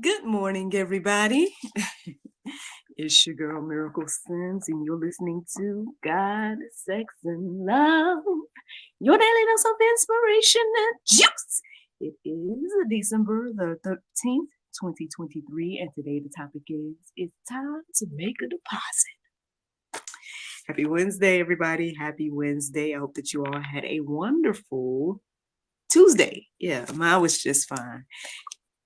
Good morning, everybody. It's your girl Miracle Sims, and you're listening to God, Sex, and Love, your daily dose of inspiration and juice. It is December the 13th, 2023, and today the topic is It's Time to Make a Deposit. Happy Wednesday, everybody. Happy Wednesday. I hope that you all had a wonderful Tuesday. Yeah, mine was just fine.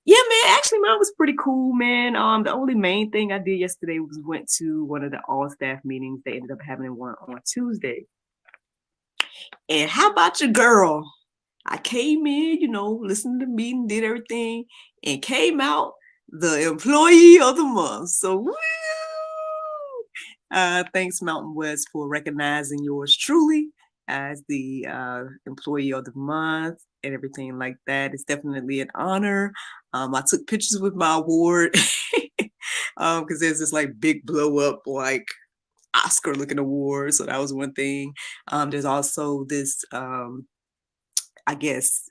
Yeah, man. Actually, mine was pretty cool, man. The only main thing I did yesterday was went to one of the all staff meetings. They ended up having one on Tuesday. And how about your girl? I came in, listened to the meeting, did everything, and came out the employee of the month. So, woo! Thanks, Mountain West, for recognizing yours truly as the employee of the month and everything like that. It's definitely an honor. I took pictures with my award because there's this like big blow up like Oscar looking award. So that was one thing. There's also this, I guess,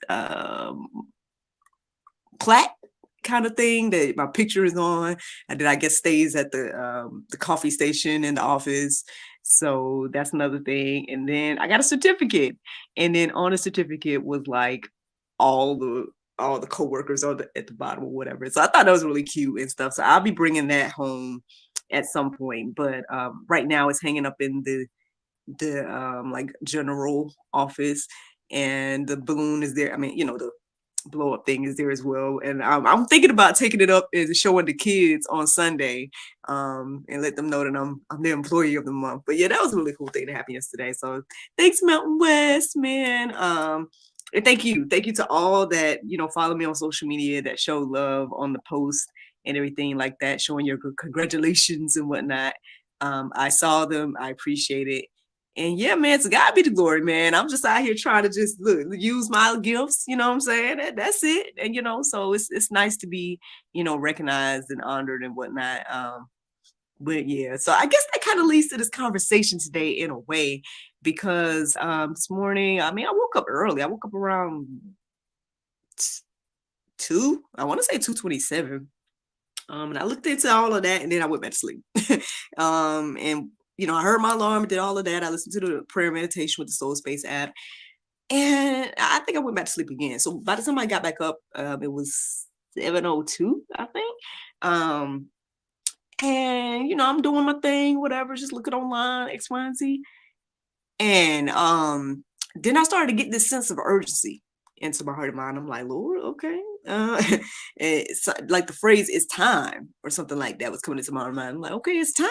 plaque kind of thing that my picture is on, and then I guess stays at the coffee station in the office. So that's another thing. And then I got a certificate, and then on the certificate was like all the coworkers at the bottom or whatever. So I thought that was really cute and stuff. So I'll be bringing that home at some point. But right now it's hanging up in the like general office, and the balloon is there. I mean, the blow up thing is there as well. And I'm thinking about taking it up and showing the kids on Sunday, and let them know that I'm the employee of the month. But yeah, that was a really cool thing that happened yesterday. So thanks, Mountain West, man. And thank you to all that follow me on social media, that show love on the post and everything like that, showing your congratulations and whatnot. I saw them. I appreciate it. And yeah, man, to God be the glory, man. I'm just out here trying to just use my gifts, you know what I'm saying? That's it. And so it's nice to be, recognized and honored and whatnot. But yeah, so I guess that kind of leads to this conversation today in a way, because this morning, I woke up early. I woke up around 2:27. And I looked into all of that, and then I went back to sleep. And I heard my alarm, did all of that. I listened to the prayer meditation with the Soul Space app, and I think I went back to sleep again. So by the time I got back up, it was 7:02, I think. And I'm doing my thing, whatever, just looking online, X, Y, and Z. And then I started to get this sense of urgency into my heart and mind. I'm like, Lord, okay. It's like the phrase "it's time" or something like that was coming into my mind. I'm like, okay, it's time.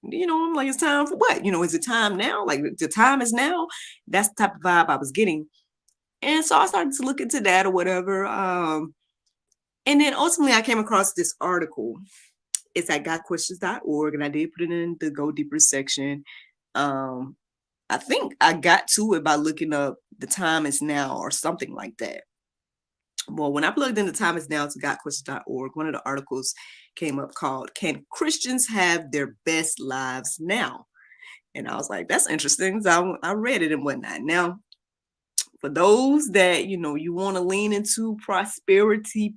I'm like, it's time for what? Is it time now? Like the time is now. That's the type of vibe I was getting. And so I started to look into that or whatever. And then ultimately I came across this article. It's at gotquestions.org, and I did put it in the Go Deeper section. I think I got to it by looking up "the time is now" or something like that. Well, when I plugged in "the time is now" to gotquestions.org, one of the articles came up called "Can Christians Have Their Best Lives Now?" And I was like, that's interesting. So I read it and whatnot. Now, for those that, you want to lean into prosperity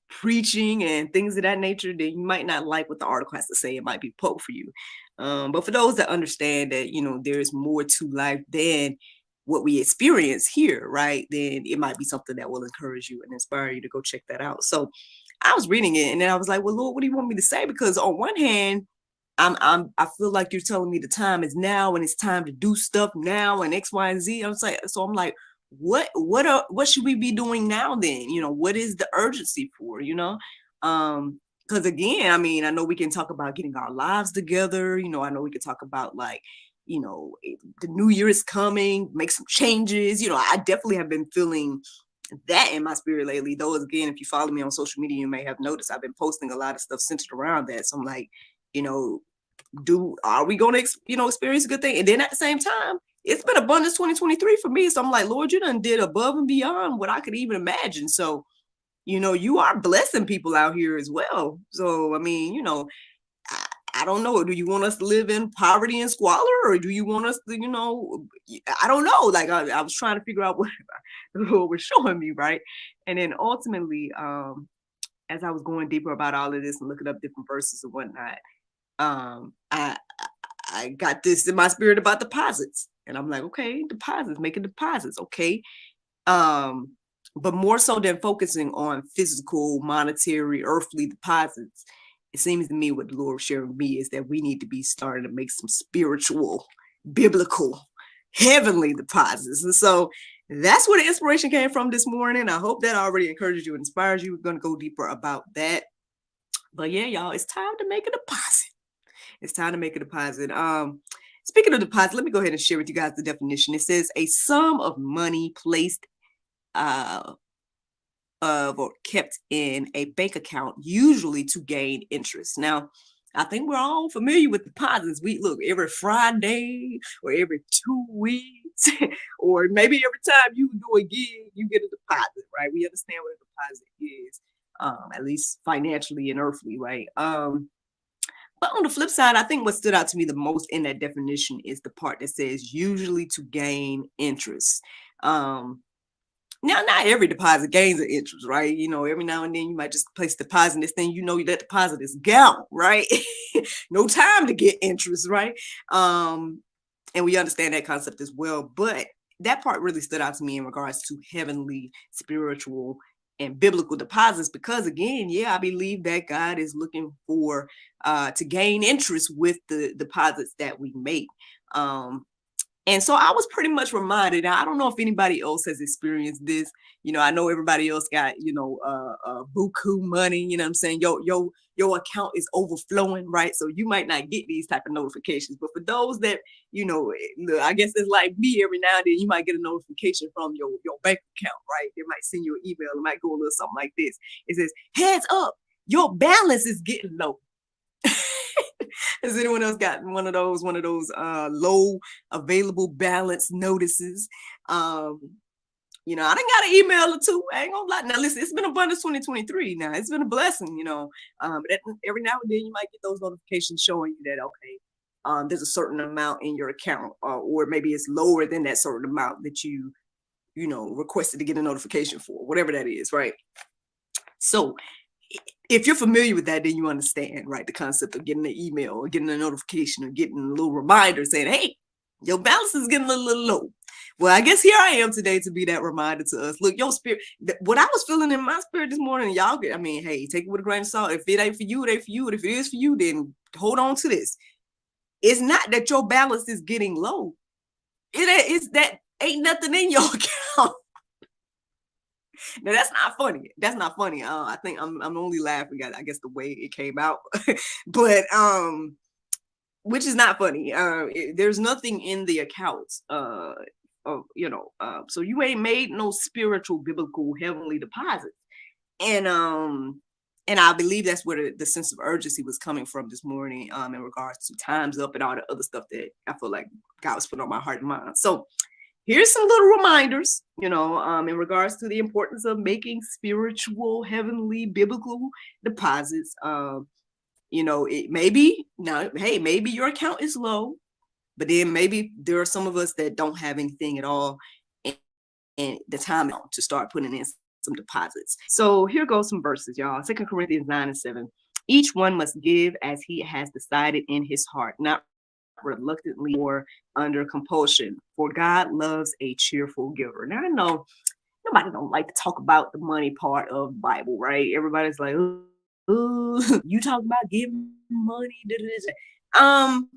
preaching and things of that nature, then you might not like what the article has to say. It might be poke for you. But for those that understand that, there's more to life than what we experience here, right? Then it might be something that will encourage you and inspire you to go check that out. So I was reading it, and then I was like, well, Lord, what do you want me to say? Because on one hand, I feel like you're telling me the time is now and it's time to do stuff now and X, Y, and Z. I'm like, what should we be doing now then? What is the urgency for? Because again, I know we can talk about getting our lives together. I know we can talk about like, the new year is coming, make some changes. I definitely have been feeling that in my spirit lately. Though, again, if you follow me on social media, you may have noticed I've been posting a lot of stuff centered around that. So I'm like, are we going to, experience a good thing? And then at the same time, it's been abundance 2023 for me. So I'm like, Lord, you done did above and beyond what I could even imagine. So, you are blessing people out here as well. So, I don't know. Do you want us to live in poverty and squalor, or do you want us to, I don't know. Like I was trying to figure out what the Lord was showing me, right? And then ultimately, as I was going deeper about all of this and looking up different verses and whatnot, um, I I got this in my spirit about deposits. And I'm like, okay, deposits, making deposits, okay. Um, but more so than focusing on physical, monetary, earthly deposits, it seems to me what the Lord shared with me is that we need to be starting to make some spiritual, biblical, heavenly deposits. And so that's where the inspiration came from this morning. I hope that already encouraged you and inspires you. We're going to go deeper about that. But yeah, y'all, it's time to make a deposit. It's time to make a deposit. Speaking of deposit, let me go ahead and share with you guys the definition. It says a sum of money placed of or kept in a bank account, usually to gain interest. Now, I think we're all familiar with deposits. We look every Friday or every 2 weeks, or maybe every time you do a gig, you get a deposit, right? We understand what a deposit is, at least financially and earthly, right? But on the flip side, I think what stood out to me the most in that definition is the part that says usually to gain interest. Now, not every deposit gains an interest, right? You know, every now and then you might just place a deposit in this thing, you know, that deposit is gone, right? No time to get interest, right? And we understand that concept as well. But that part really stood out to me in regards to heavenly, spiritual, and biblical deposits, because again, yeah, I believe that God is looking for to gain interest with the deposits that we make. And so I was pretty much reminded. I don't know if anybody else has experienced this. You know, I know everybody else got, you know, buku money, you know what I'm saying? Your account is overflowing, right? So you might not get these type of notifications. But for those that, you know, I guess it's like me, every now and then you might get a notification from your bank account, right? They might send you an email. It might go a little something like this. It says, heads up, your balance is getting low. Has anyone else gotten one of those low available balance notices? You know, I done got an email or two. I ain't gonna lie. Now listen, it's been Abundance 2023. Now it's been a blessing, you know. But every now and then you might get those notifications showing you that okay, there's a certain amount in your account, or maybe it's lower than that certain amount that you know requested to get a notification for, whatever that is, right? So if you're familiar with that, then you understand, right? The concept of getting an email or getting a notification or getting a little reminder saying, hey, your balance is getting a little low. Well, I guess here I am today to be that reminder to us. Look, your spirit, what I was feeling in my spirit this morning, y'all, I mean, hey, take it with a grain of salt. If it ain't for you, it ain't for you. And if it is for you, then hold on to this. It's not that your balance is getting low. It's that ain't nothing in your account. Now that's not funny. That's not funny. I think I'm only laughing at, I guess, the way it came out, but which is not funny. There's nothing in the accounts. You know, so you ain't made no spiritual, biblical, heavenly deposits, and I believe that's where the sense of urgency was coming from this morning, in regards to time's up and all the other stuff that I feel like God was putting on my heart and mind. So here's some little reminders, you know, in regards to the importance of making spiritual, heavenly, biblical deposits. You know, it maybe now, hey, maybe your account is low, but then maybe there are some of us that don't have anything at all, and the time to start putting in some deposits. So here goes some verses, y'all. 2 Corinthians 9:7. Each one must give as he has decided in his heart, not reluctantly or under compulsion, for God loves a cheerful giver. Now I know nobody don't like to talk about the money part of the Bible, right? Everybody's like, ooh, you talk about giving money. I'm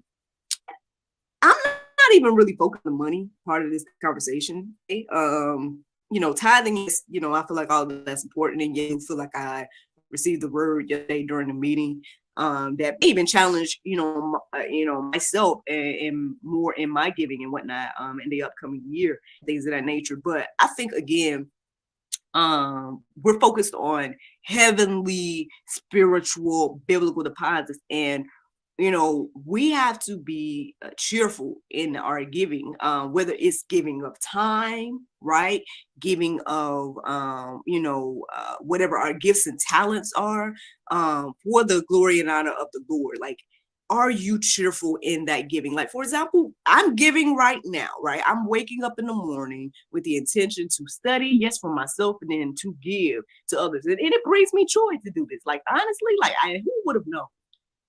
not even really focused on the money part of this conversation. You know, tithing is, you know, I feel like all of that's important, and you feel like I received the word yesterday during the meeting, that may even challenge, you know, myself and more in my giving and whatnot, in the upcoming year, things of that nature. But I think again, we're focused on heavenly, spiritual, biblical deposits, and you know, we have to be cheerful in our giving, whether it's giving of time, right? Giving of, you know, whatever our gifts and talents are, for the glory and honor of the Lord. Like, are you cheerful in that giving? Like, for example, I'm giving right now, right? I'm waking up in the morning with the intention to study, yes, for myself, and then to give to others. And it brings me joy to do this. Like, honestly, like, who would have known?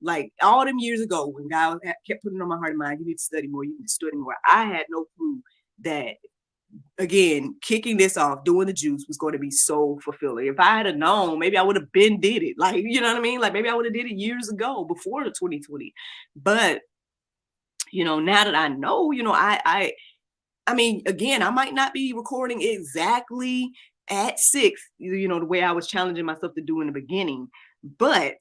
Like, all them years ago when God kept putting on my heart and mind, you need to study more, you need to study more. I had no clue that, again, kicking this off, doing the juice was going to be so fulfilling. If I had known, maybe I would have been did it. Like, you know what I mean? Like, maybe I would have did it years ago before the 2020. But, now that I know, I mean, again, I might not be recording exactly at 6, the way I was challenging myself to do in the beginning. But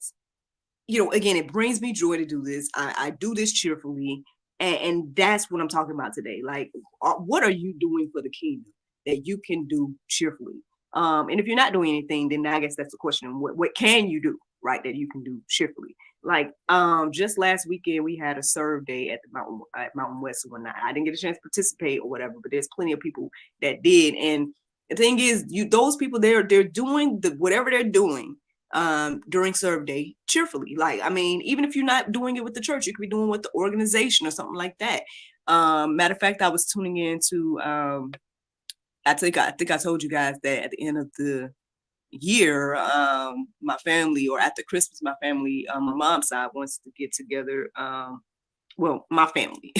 again, it brings me joy to do this. I do this cheerfully. And that's what I'm talking about today. Like, what are you doing for the kingdom that you can do cheerfully? And if you're not doing anything, then I guess that's the question. What can you do, right, that you can do cheerfully? Like, just last weekend, we had a serve day at Mountain West one night. I didn't get a chance to participate or whatever, but there's plenty of people that did. And the thing is, those people, they're doing whatever they're doing during serve day cheerfully. Like, I mean, even if you're not doing it with the church, you could be doing it with the organization or something like that. Matter of fact, I was tuning into I think I told you guys that at the end of the year, my family, or after Christmas, my family, my mom's side wants to get together. Well, my family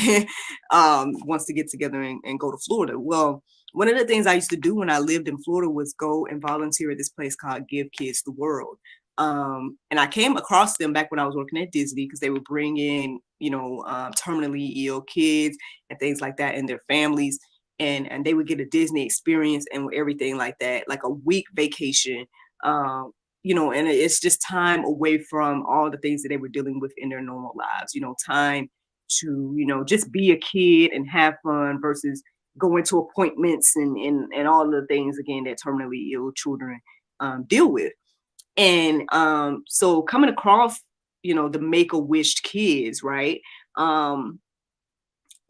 wants to get together and go to Florida. Well, one of the things I used to do when I lived in Florida was go and volunteer at this place called Give Kids the World. And I came across them back when I was working at Disney, because they would bring in, terminally ill kids and things like that and their families. And they would get a Disney experience and everything like that, like a week vacation. And it's just time away from all the things that they were dealing with in their normal lives, time to, just be a kid and have fun versus going to appointments and all the things, again, that terminally ill children deal with. And so coming across, the Make-A-Wish kids, right,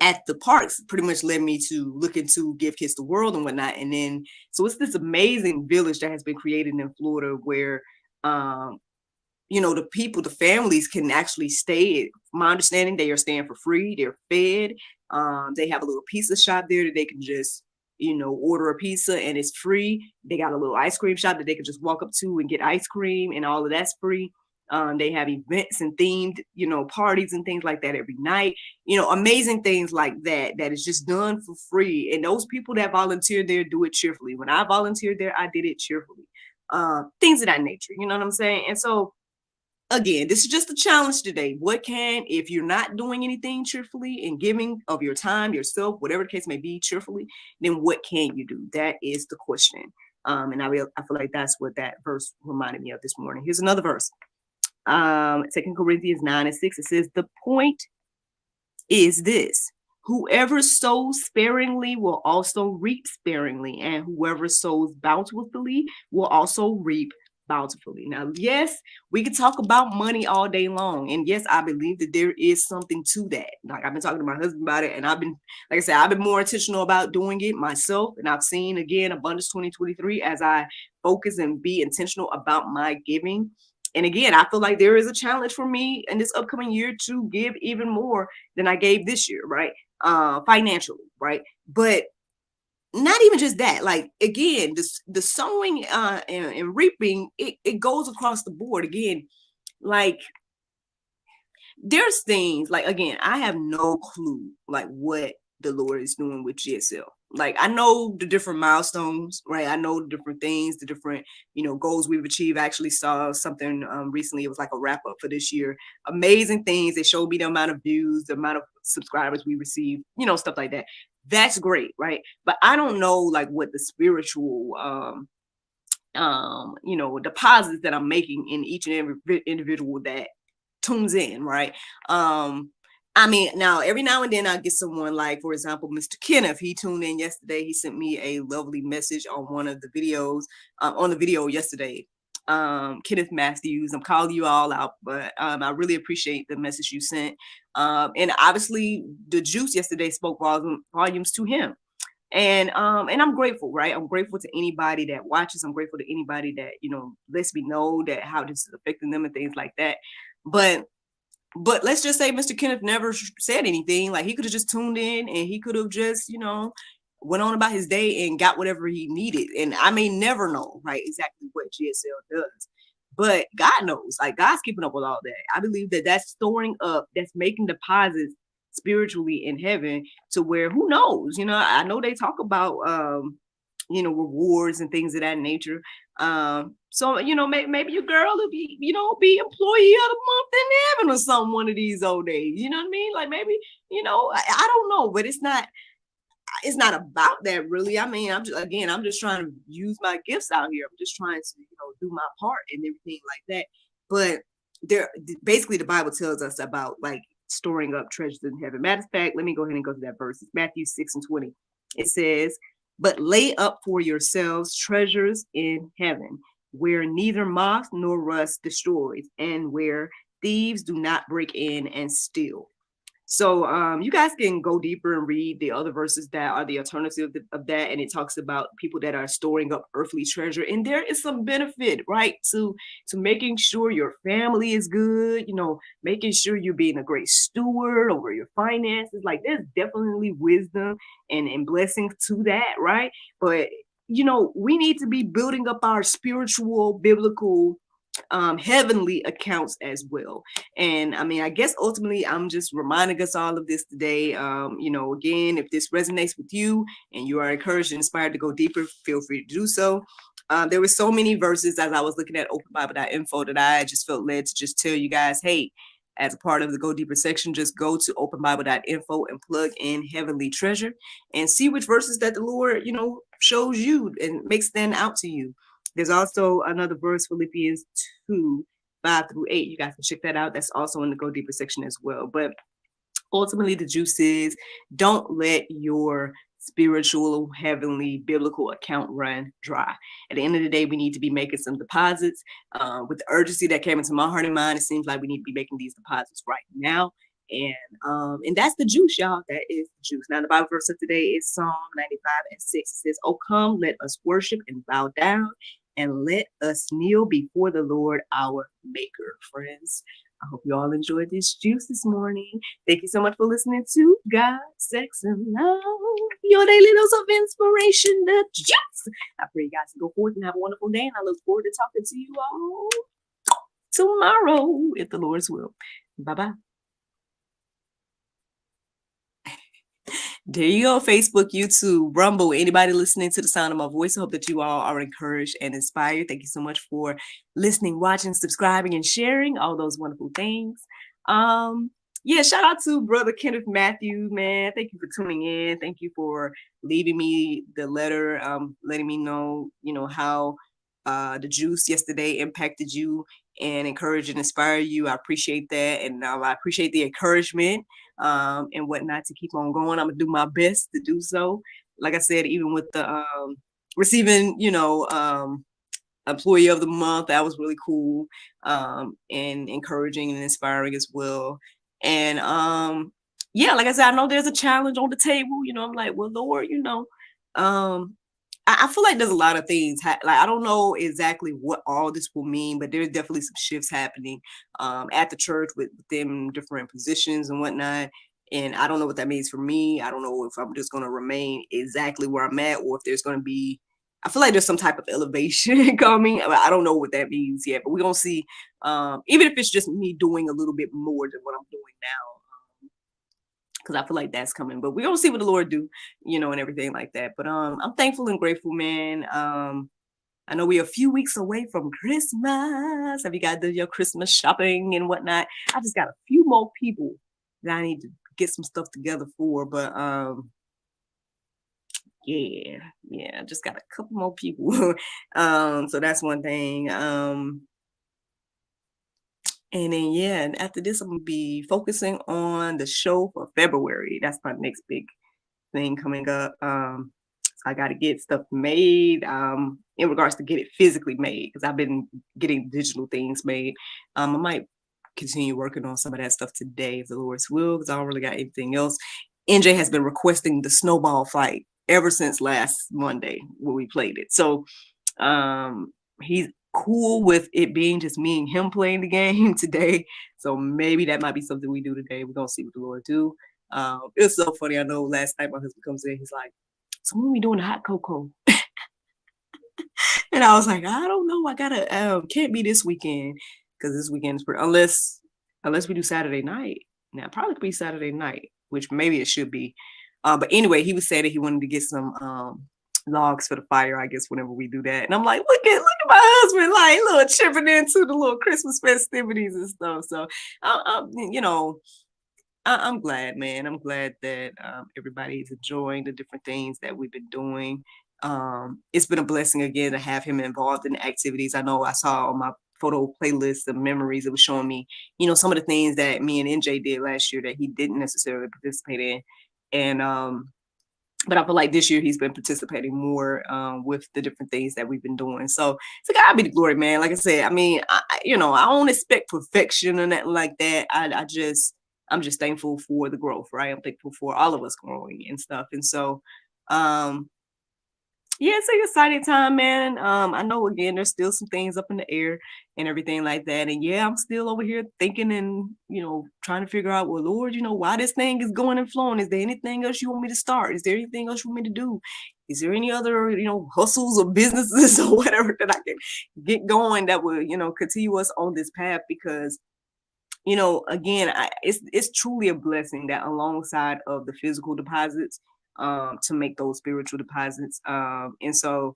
at the parks pretty much led me to look into Give Kids the World and whatnot. And then, so it's this amazing village that has been created in Florida where, the people, the families can actually stay. From my understanding, they are staying for free. They're fed. They have a little pizza shop there that they can just, order a pizza and it's free. They got a little ice cream shop that they can just walk up to and get ice cream, and all of that's free. They have events and themed, parties and things like that every night. Amazing things like that is just done for free. And those people that volunteer there do it cheerfully. When I volunteered there, I did it cheerfully. Things of that nature. You know what I'm saying? And so, again, this is just a challenge today. If you're not doing anything cheerfully and giving of your time, yourself, whatever the case may be, cheerfully, then what can you do? That is the question. And I feel like that's what that verse reminded me of this morning. Here's another verse. 2 Corinthians 9:6. It says, the point is this: whoever sows sparingly will also reap sparingly, and whoever sows bountifully will also reap bountifully. Now, yes, we could talk about money all day long. And yes, I believe that there is something to that. Like, I've been talking to my husband about it, and I've been more intentional about doing it myself. And I've seen, again, Abundance 2023 as I focus and be intentional about my giving. And again, I feel like there is a challenge for me in this upcoming year to give even more than I gave this year, right? Financially, right? But not even just that. Like, again, the sowing and reaping, it goes across the board. Again, like, there's things like, again, I have no clue like what the Lord is doing with GSL. Like, I know the different milestones, right? I know the different things, the different, goals we've achieved. I actually saw something recently. It was like a wrap up for this year. Amazing things. They showed me the amount of views, the amount of subscribers we received, stuff like that. That's great, right? But I don't know like what the spiritual deposits that I'm making in each and every individual that tunes in, right? I mean, now every now and then I get someone like, for example, Mr. Kenneth. He tuned in yesterday. He sent me a lovely message on one of the videos, on the video yesterday. Kenneth Matthews, I'm calling you all out, but I really appreciate the message you sent. And obviously the juice yesterday spoke volumes to him. And I'm grateful, right? I'm grateful to anybody that watches. I'm grateful to anybody that, lets me know that how this is affecting them and things like that. But But let's just say Mr. Kenneth never said anything. Like, he could have just tuned in and he could have just, went on about his day and got whatever he needed. And I may never know, right, exactly what GSL does. But God knows, like, God's keeping up with all that. I believe that that's storing up, that's making deposits spiritually in heaven, to where, who knows, I know they talk about, rewards and things of that nature. So, maybe your girl will be, be employee of the month in heaven or something one of these old days. You know what I mean? Like, maybe, I don't know, but it's not about that really. I mean, I'm just trying to use my gifts out here. I'm just trying to, do my part and everything like that. But basically the Bible tells us about, like, storing up treasures in heaven. Matter of fact, let me go ahead and go to that verse. It's Matthew 6:20. It says, "But lay up for yourselves treasures in heaven, where neither moth nor rust destroys, and where thieves do not break in and steal." So you guys can go deeper and read the other verses that are the alternative of that, and it talks about people that are storing up earthly treasure, and there is some benefit, right, to making sure your family is good, making sure you're being a great steward over your finances. Like, there's definitely wisdom and blessings to that, right? But we need to be building up our spiritual, biblical, heavenly accounts as well. And I mean, I guess ultimately I'm just reminding us all of this today. Again, if this resonates with you and you are encouraged and inspired to go deeper, feel free to do so. There were so many verses as I was looking at openbible.info that I just felt led to just tell you guys, hey, as a part of the Go Deeper section, just go to openbible.info and plug in Heavenly Treasure and see which verses that the Lord, shows you and makes stand out to you. There's also another verse, Philippians 2:5-8. You guys can check that out. That's also in the Go Deeper section as well. But ultimately, the juice is, don't let your spiritual, heavenly, biblical account run dry. At the end of the day, we need to be making some deposits. With the urgency that came into my heart and mind, it seems like we need to be making these deposits right now. And that's the juice, y'all. That is the juice. Now, the Bible verse of today is Psalm 95:6. It says, "Oh, come, let us worship and bow down, and let us kneel before the Lord our Maker." Friends, I hope you all enjoyed this juice this morning. Thank you so much for listening to God, Sex, and Love, your daily dose of inspiration, the juice. I pray you guys can go forth and have a wonderful day, and I look forward to talking to you all tomorrow, if the Lord's will. Bye-bye. There you go, Facebook, YouTube, Rumble, anybody listening to the sound of my voice. I hope that you all are encouraged and inspired. Thank you so much for listening, watching, subscribing, and sharing all those wonderful things. Shout out to Brother Kenneth Matthew, man. Thank you for tuning in. Thank you for leaving me the letter, letting me know, how the juice yesterday impacted you and encourage and inspire you. I appreciate that. And I appreciate the encouragement and whatnot to keep on going. I'm gonna do my best to do so. Like I said, even with the receiving, employee of the month, that was really cool, and encouraging and inspiring as well. And like I said, I know there's a challenge on the table. I'm like, well, Lord, I feel like there's a lot of things. Like, I don't know exactly what all this will mean, but there's definitely some shifts happening at the church with them different positions and whatnot. And I don't know what that means for me. I don't know if I'm just going to remain exactly where I'm at, or if there's going to be, I feel like there's some type of elevation coming. I don't know what that means yet, but we're going to see, even if it's just me doing a little bit more than what I'm doing now. Because I feel like that's coming, but we're gonna see what the Lord do, and everything like that. But I'm thankful and grateful, man. I know we're a few weeks away from Christmas. Have you guys done your Christmas shopping and whatnot? I just got a few more people that I need to get some stuff together for, but I just got a couple more people. So that's one thing. And then, after this, I'm gonna be focusing on the show for February. That's my next big thing coming up. So I got to get stuff made in regards to get it physically made, because I've been getting digital things made. I might continue working on some of that stuff today, if the Lord's will, because I don't really got anything else. NJ has been requesting the snowball fight ever since last Monday when we played it. So he's cool with it being just me and him playing the game today. So maybe that might be something we do today. We're gonna see what the Lord do. It's so funny. I know last night my husband comes in, he's like, "So when are we doing the hot cocoa?" And I was like, "I don't know. I gotta can't be this weekend because this weekend is unless we do Saturday night. Now probably could be Saturday night, which maybe it should be. But anyway, he was saying that he wanted to get some logs for the fire, I guess, whenever we do that. And I'm like, look at my husband, like little chipping into the little Christmas festivities and stuff. So I'm glad, man. I'm glad that everybody's enjoying the different things that we've been doing. It's been a blessing again to have him involved in the activities. I know I saw on my photo playlist of memories, it was showing me, some of the things that me and NJ did last year that he didn't necessarily participate in. And but I feel like this year he's been participating more with the different things that we've been doing. So to God be the glory, man. Like I said, I mean, I don't expect perfection and that like that. I'm just thankful for the growth, right? I'm thankful for all of us growing and stuff. And so, yeah, it's an exciting time, man. I know again, there's still some things up in the air and everything like that. And yeah, I'm still over here thinking and, trying to figure out, well, Lord, why this thing is going and flowing. Is there anything else you want me to start? Is there anything else you want me to do? Is there any other, hustles or businesses or whatever that I can get going that will, continue us on this path? Because again, it's truly a blessing that alongside of the physical deposits, to make those spiritual deposits. And so,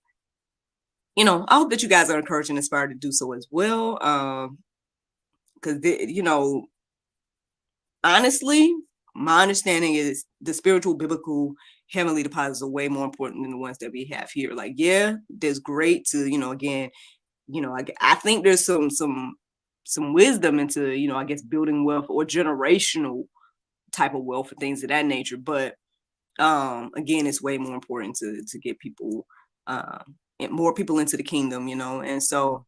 I hope that you guys are encouraged and inspired to do so as well. Because, honestly, my understanding is the spiritual, biblical, heavenly deposits are way more important than the ones that we have here. Like, yeah, there's great to, again, I think there's some wisdom into, I guess, building wealth or generational type of wealth and things of that nature. But again, it's way more important to get people more people into the kingdom, and so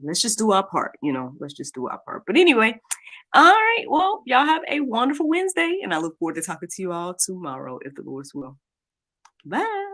let's just do our part. Let's just do our part. But anyway, all right, well, y'all have a wonderful Wednesday, and I look forward to talking to you all tomorrow if the Lord's will. Bye.